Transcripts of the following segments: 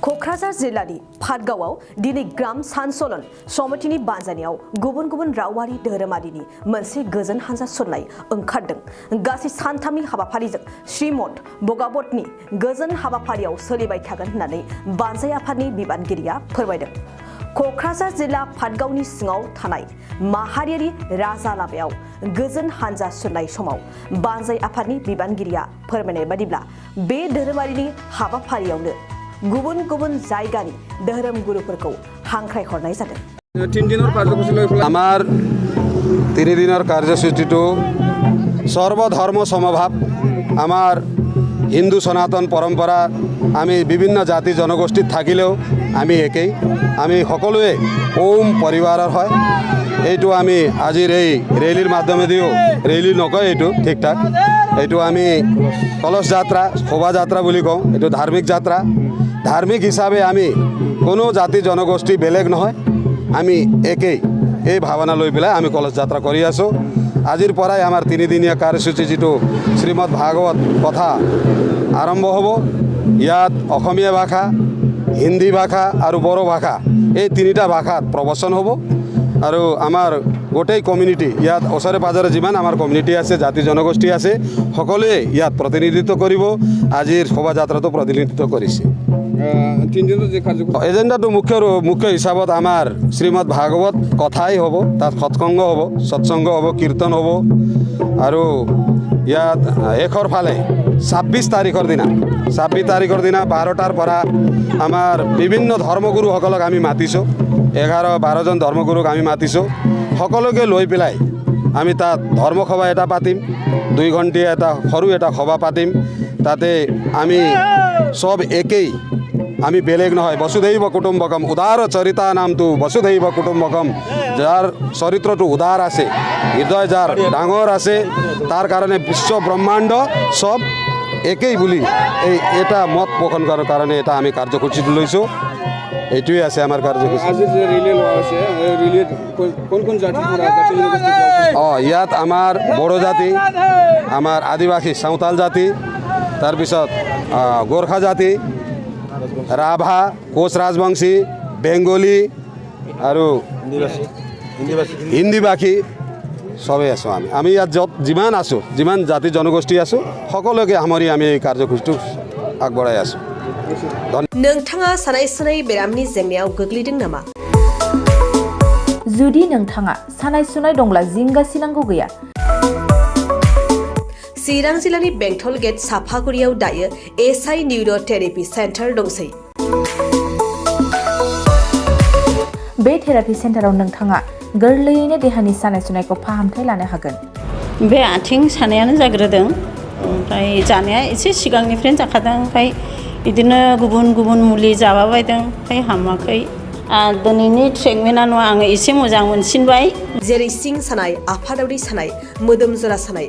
क'क्राझार जिल्लानि फादगावआव दिनै ग्राम सानसलन समितिनि बानजायनायाव गुबुन गुबुन रावारि धोरोमारिनि मोनसे गोजोन हानजा सुरनाय ओंखारदों। गासै सानथामनि हाबाफारिजों श्रीमद भगवतनि गोजोन हाबाफारियाव सोलिबाय थागोन होननानै बानजाय आफादनि बिबानगिरिया फोरमायदों। क'क्राझार जिल्ला फादगावनि सिङाव थानाय माहारियारि राजा लामायाव गोजोन हानजा सुरनाय समाव बानजाय आफादनि बिबानगिरिया फोरमायनाय बादिब्ला बे धोरोमारिनि हाबाफारियावनो गुबुन गुबुन जायगानि धोरोम गुरुफोरखौ हांख्रायहरनाय जादों। আমার 3 দিনের কার্যসূচিটো সর্বধর্ম সমভাব। আমার হিন্দু সনাতন পরম্পরা আমি বিভিন্ন জাতি জনগোষ্ঠীত থাকিলেও আমি একেই, আমি সকলোৱে ওম পৰিবাৰৰ হয়। এইটো আমি আজিৰ এই ৰেলীৰ মাধ্যমেদিও ৰেলী নকয়, এইটো ঠিক ঠাক, এইটো আমি কলস যাত্ৰা শোভাযাত্ৰা বুলি কওঁ। এইটো ধাৰ্মিক যাত্ৰা। ধাৰ্মিক হিচাপে আমি কোনো জাতি জনগোষ্ঠী বেলেগ নহয়, আমি একেই, এই ভাৱনা লৈ পেলাই আমি কলস যাত্ৰা কৰি আছোঁ। আজিৰ পৰাই আমাৰ 3 দিনীয়া কাৰ্যসূচী যিটো শ্ৰীমদ ভাগৱত কথা আৰম্ভ হ'ব। ইয়াত অসমীয়া ভাষা, হিন্দী ভাষা আৰু বড়ো ভাষা, এই 3টা ভাষাত প্ৰবচন হ'ব। আৰু আমাৰ গোটেই কমিউনিটি ইয়াত ওচৰে পাজৰে যিমান আমাৰ কমিউনিটি আছে, জাতি জনগোষ্ঠী আছে, সকলোৱে ইয়াত প্ৰতিনিধিত্ব কৰিব। আজিৰ শোভাযাত্ৰাটো প্ৰতিনিধিত্ব কৰিছে। এজেণ্ডাটো মুখ্য হিচাপত আমাৰ শ্ৰীমদ ভাগৱত কথাই হ'ব, তাত সৎসংগ হ'ব, সৎসংগ হ'ব, কীৰ্তন হ'ব। আৰু ইয়াত শেষৰ ফালে 26 তাৰিখৰ দিনা 12টাৰ পৰা আমাৰ বিভিন্ন ধৰ্মগুৰুসকলক আমি মাতিছোঁ। 11-12 জন ধৰ্মগুৰুক আমি মাতিছোঁ। সকলোকে লৈ পেলাই আমি তাত ধৰ্মসভা এটা পাতিম, 2 ঘণ্টীয়া এটা সৰু এটা সভা পাতিম। তাতে আমি সব একেই, আমি বেলেগ নহয়। বসুধৈব কুটুম্বকম, উদাৰ চৰিতা নামটো বসুধৈব কুটুম্বকম। যাৰ চৰিত্ৰটো উদাৰ আছে, হৃদয় যাৰ ডাঙৰ আছে, তাৰ কাৰণে বিশ্ব ব্ৰহ্মাণ্ড সব একেই বুলি এটা মত পোষণ কৰাৰ কাৰণে এটা আমি কাৰ্যসূচীটো লৈছোঁ। এইটোৱে আছে আমাৰ কাৰ্যসূচী। ইয়াত আমাৰ বড়ো জাতি, আমাৰ আদিবাসী চাওতাল জাতি, তাৰপিছত গোৰ্খা জাতি, ৰাভা, কোচ ৰাজবংশী, বেংগলী আৰু হিন্দীভাষী সবেই আছোঁ। আমি ইয়াত য'ত যিমান আছোঁ, যিমান জাতি জনগোষ্ঠী আছোঁ, সকলোকে সামৰি আমি এই কাৰ্যসূচীটো আগবঢ়াই আছোঁ। नोंथाङा सानाय सुनाय बेरामनि जेंनायाव गोग्लैदों नामा? जुदि नोंथाङा सानाय सुनाय दंब्ला जिंगासिनांगौ गैया। चिरां जिल्लानि बेंटल गेट साफागुरियाव दायो एसआइ निउर' थेरापि सेन्टार दंसै। बे थेरापि सेन्टाराव नोंथाङा गोरलैयैनो देहानि सानाय सुनायखौ फाहामथाय लानो हागोन। बे आथिं सानायानो जाग्रोदों, ओमफ्राय जानाया एसे सिगांनिफ्रायनो जाखादों, ओमफ्राय बिदिनो गुबुन गुबुन मुलि जाबाबायदों, ओमफ्राय हामाखै। दिनैनि ट्रिटमेन्टआ नङा, आङो एसे मोजां मोनसिनबाय। जेरै सिं सानाय, आफादावरि सानाय, मोदोम जरा सानाय,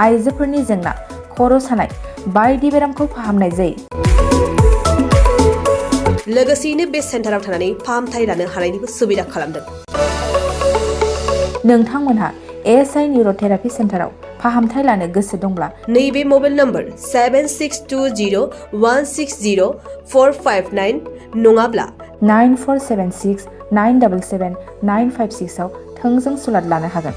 आइजोफोरनि जेंना, खर' सानाय बायदि बेरामखौ फाहामनाय जायो। लोगोसेयैनो बे सेन्टाराव थानानै फाहामथाय लानो हानायनिबो सुबिदा खालामदों। नोंथांमोनहा एसआइ निउर' थेरापि सेन्टाराव फाहामथाय लानो गोसो दंब्ला नैबे मबाइल नम्बर 7620160459 नङाब्ला 9476977956 आव थोंजों सुलाद लानो हागोन।